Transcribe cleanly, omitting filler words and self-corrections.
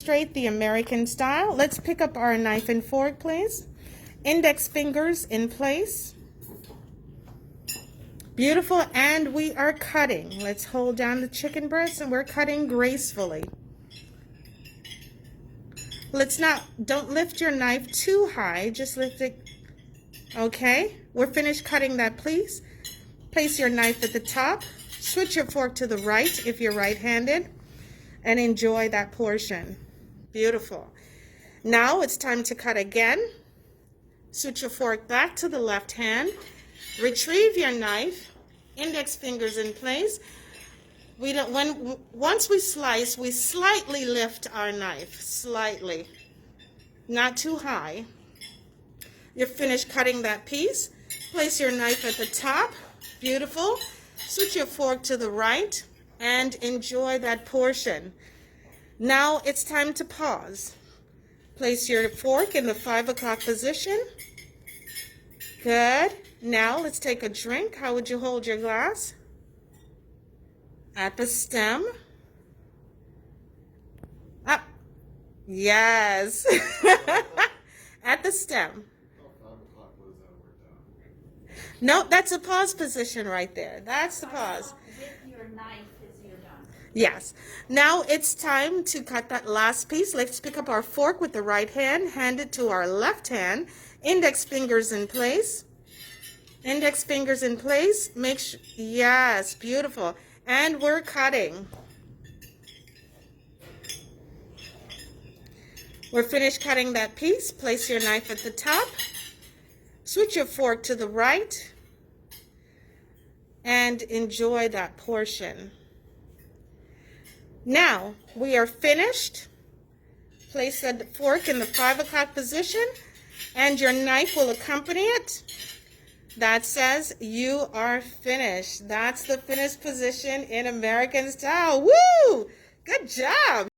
Straight the American style. Let's pick up our knife and fork, please. Index fingers in place. Beautiful, and we are cutting. Let's hold down the chicken breast, and we're cutting gracefully. Don't lift your knife too high, just lift it. Okay, we're finished cutting that, please. Place your knife at the top, switch your fork to the right if you're right-handed, and enjoy that portion. Beautiful. Now it's time to cut again. Switch your fork back to the left hand. Retrieve your knife. Index fingers in place. Once we slice, we slightly lift our knife. Slightly. Not too high. You're finished cutting that piece. Place your knife at the top. Beautiful. Switch your fork to the right and enjoy that portion. Now it's time to pause. Place your fork in the 5 o'clock position. Good. Now let's take a drink. How would you hold your glass? At the stem. Up. Yes. At the stem. No, that's a pause position right there. That's the pause. With your knife as you're done. Yes. Now it's time to cut that last piece. Let's pick up our fork with the right hand, hand it to our left hand. Index fingers in place. Index fingers in place. Make sure, yes, beautiful. And we're cutting. We're finished cutting that piece. Place your knife at the top. Switch your fork to the right and enjoy that portion. Now we are finished. Place the fork in the 5 o'clock position and your knife will accompany it. That says you are finished. That's the finished position in American style. Woo! Good job.